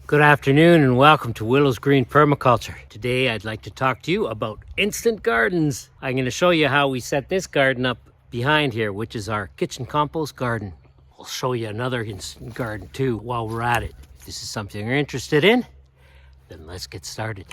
Good afternoon and welcome to Willow's Green Permaculture. Today I'd like to talk to you about instant gardens. I'm going to show you how we set this garden up behind here, which is our kitchen compost garden. I'll show you another instant garden too while we're at it. If this is something you're interested in, then let's get started.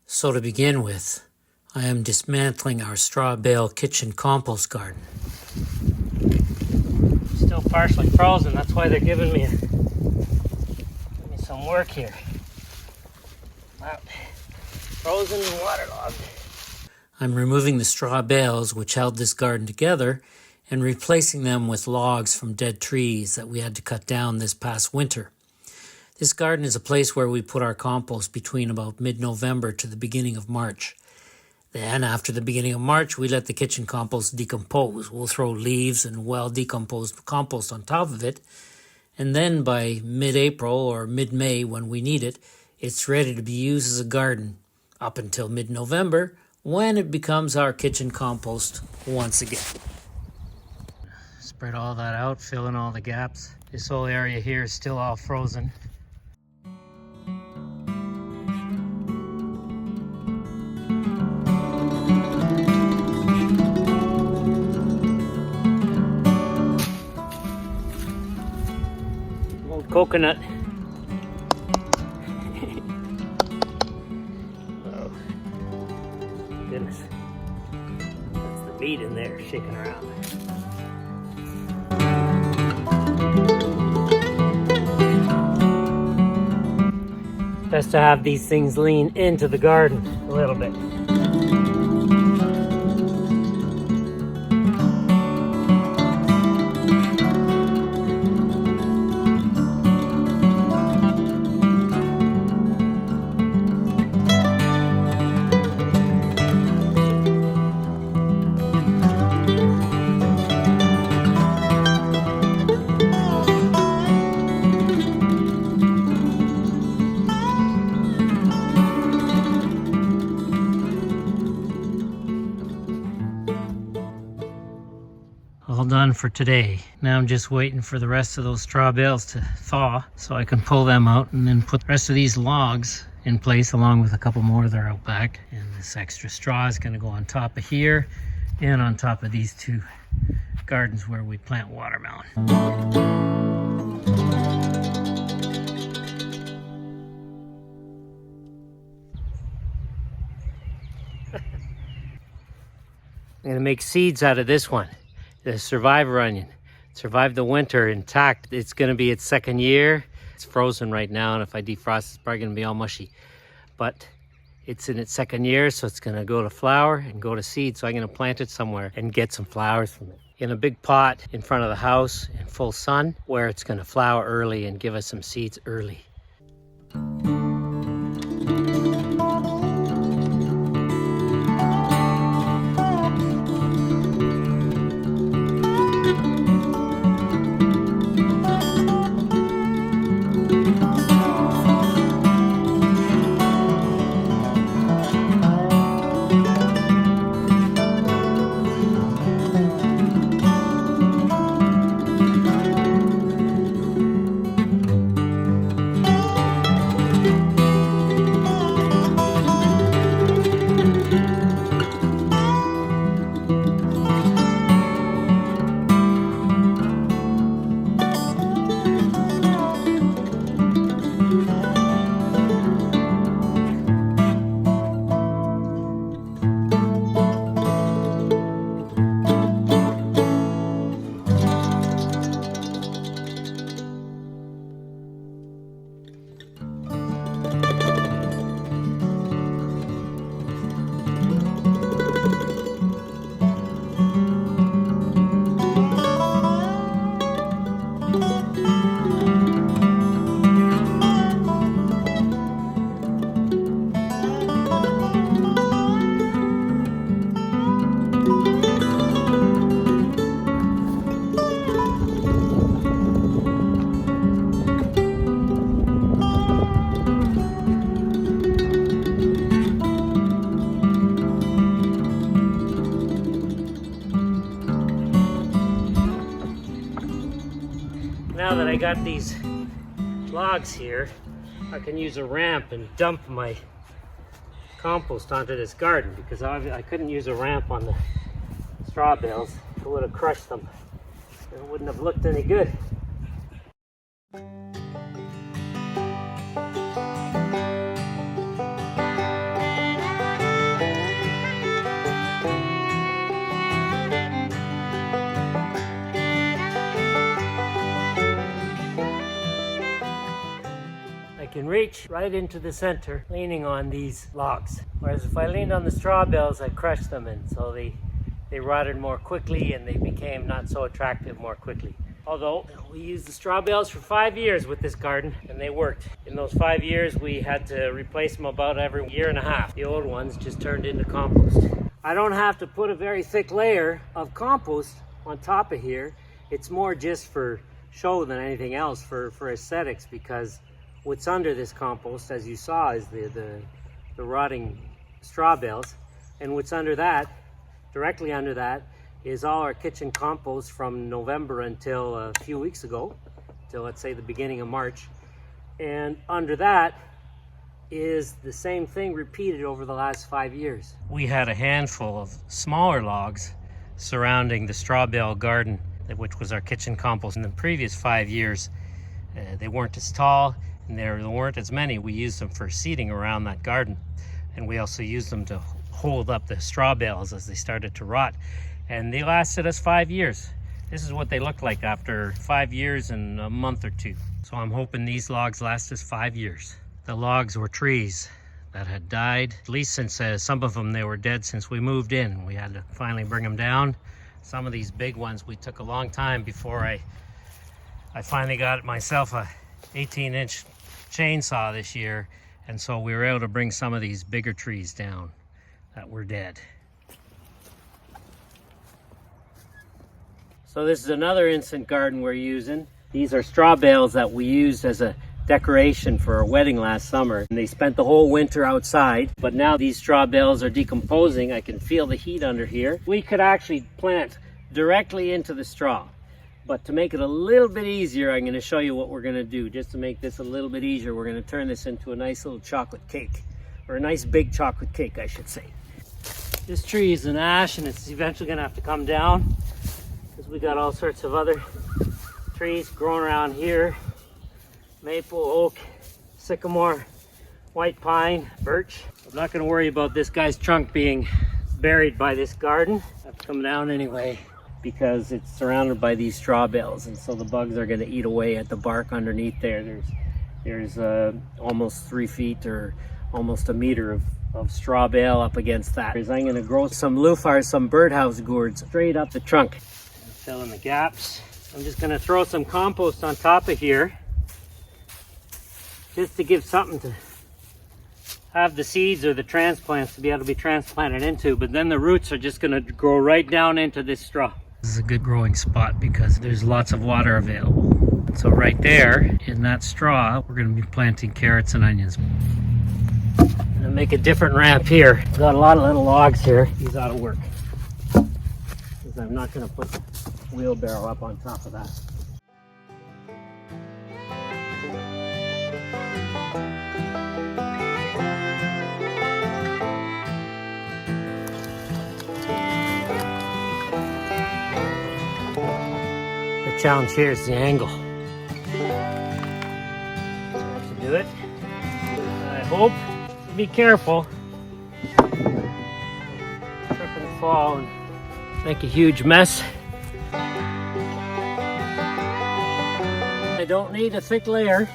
So to begin with, I am dismantling our Straw Bale kitchen compost garden. Still partially frozen, that's why they're giving me some work here. Wow. Frozen and waterlogged. I'm removing the straw bales which held this garden together and replacing them with logs from dead trees that we had to cut down this past winter. This garden is a place where we put our compost between about mid-November to the beginning of March. Then, after the beginning of March, we let the kitchen compost decompose. We'll throw leaves and well-decomposed compost on top of it. And then by mid-April or mid-May, when we need it, it's ready to be used as a garden up until mid-November, when it becomes our kitchen compost once again. Spread all that out, fill in all the gaps. This whole area here is still all frozen. Coconut. Oh, goodness. That's the meat in there shaking around. Best to have these things lean into the garden a little bit. All done for today. Now I'm just waiting for the rest of those straw bales to thaw so I can pull them out and then put the rest of these logs in place along with a couple more that are out back. And this extra straw is going to go on top of here and on top of these two gardens where we plant watermelon. I'm going to make seeds out of this one. The survivor onion. Survived the winter intact. It's going to be its second year. It's frozen right now, and if I defrost, it's probably going to be all mushy. But it's in its second year, so it's going to go to flower and go to seed. So I'm going to plant it somewhere and get some flowers from it. In a big pot in front of the house in full sun, where it's going to flower early and give us some seeds early. that I got these logs here, I can use a ramp and dump my compost onto this garden, because I couldn't use a ramp on the straw bales. It would have crushed them. It wouldn't have looked any good. I can reach right into the center leaning on these logs. Whereas if I leaned on the straw bales, I crushed them, and so they rotted more quickly and they became not so attractive more quickly. Although we used the straw bales for 5 years with this garden and they worked. In those 5 years we had to replace them about every year and a half. The old ones just turned into compost. I don't have to put a very thick layer of compost on top of here. It's more just for show than anything else, for aesthetics, because what's under this compost, as you saw, is the rotting straw bales, and what's under that, directly under that, is all our kitchen compost from November until a few weeks ago, till let's say the beginning of March. And under that is the same thing repeated over the last 5 years. We had a handful of smaller logs surrounding the straw bale garden, which was our kitchen compost. In the previous 5 years, they weren't as tall and there weren't as many. We used them for seating around that garden, and we also used them to hold up the straw bales as they started to rot. And they lasted us 5 years. This is what they look like after 5 years and a month or two. So I'm hoping these logs last us 5 years. The logs were trees that had died, at least since some of them, they were dead since we moved in. We had to finally bring them down. Some of these big ones, we took a long time before I finally got myself a 18-inch chainsaw this year. And so we were able to bring some of these bigger trees down that were dead. So this is another instant garden we're using. These are straw bales that we used as a decoration for our wedding last summer. And they spent the whole winter outside, but now these straw bales are decomposing. I can feel the heat under here. We could actually plant directly into the straw, but to make it a little bit easier, I'm going to show you what we're going to do. Just to make this a little bit easier, we're going to turn this into a nice little chocolate cake, or a nice big chocolate cake, I should say. This tree is an ash, and it's eventually going to have to come down, because we got all sorts of other trees growing around here. Maple, oak, sycamore, white pine, birch. I'm not going to worry about this guy's trunk being buried by this garden. I have to come down anyway, because it's surrounded by these straw bales, and so the bugs are going to eat away at the bark underneath there. There's almost 3 feet or almost a meter of straw bale up against that. I'm going to grow some loofahs, some birdhouse gourds straight up the trunk. Fill in the gaps. I'm just going to throw some compost on top of here, just to give something to have the seeds or the transplants to be able to be transplanted into, but then the roots are just going to grow right down into this straw. This is a good growing spot because there's lots of water available. So right there in that straw, we're going to be planting carrots and onions. I'm going to make a different ramp here. I've got a lot of little logs here. These ought to work, because I'm not going to put the wheelbarrow up on top of that. The challenge here is the angle. That should do it. I hope. Be careful. Trip and fall and make a huge mess. I don't need a thick layer,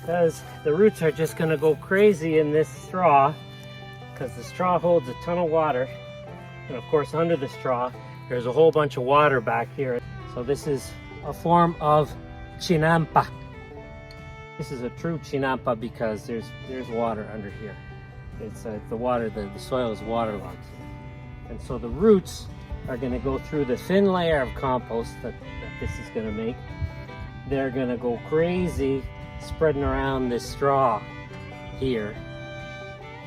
because the roots are just going to go crazy in this straw, because the straw holds a ton of water, and of course under the straw there's a whole bunch of water back here. So this is a form of chinampa. This is a true chinampa because there's water under here. It's the water, the soil is waterlogged, and so the roots are going to go through the thin layer of compost that this is going to make. They're going to go crazy spreading around this straw here,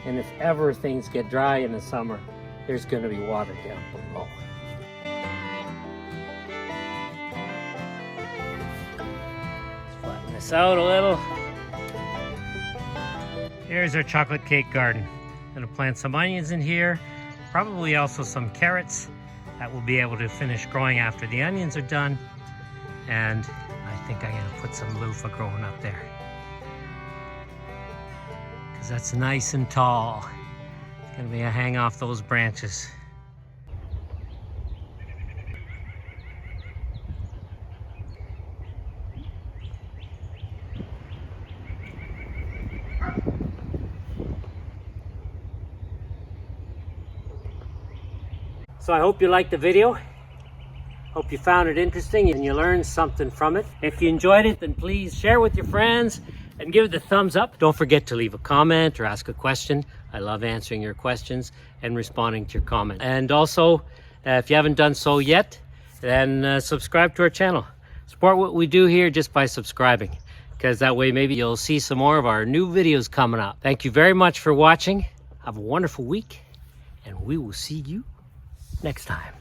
and if ever things get dry in the summer, there's going to be water down below. this out a little. Here's our chocolate cake garden. Gonna plant some onions in here, probably also some carrots that will be able to finish growing after the onions are done. And I think I'm gonna put some loofah growing up there, because that's nice and tall. It's gonna be a hang off those branches. So I hope you liked the video. Hope you found it interesting and you learned something from it. If you enjoyed it, then please share with your friends and give it a thumbs up. Don't forget to leave a comment or ask a question. I love answering your questions and responding to your comments. And also, if you haven't done so yet, then subscribe to our channel. Support what we do here just by subscribing, because that way maybe you'll see some more of our new videos coming up. Thank you very much for watching. Have a wonderful week, and we will see you next time.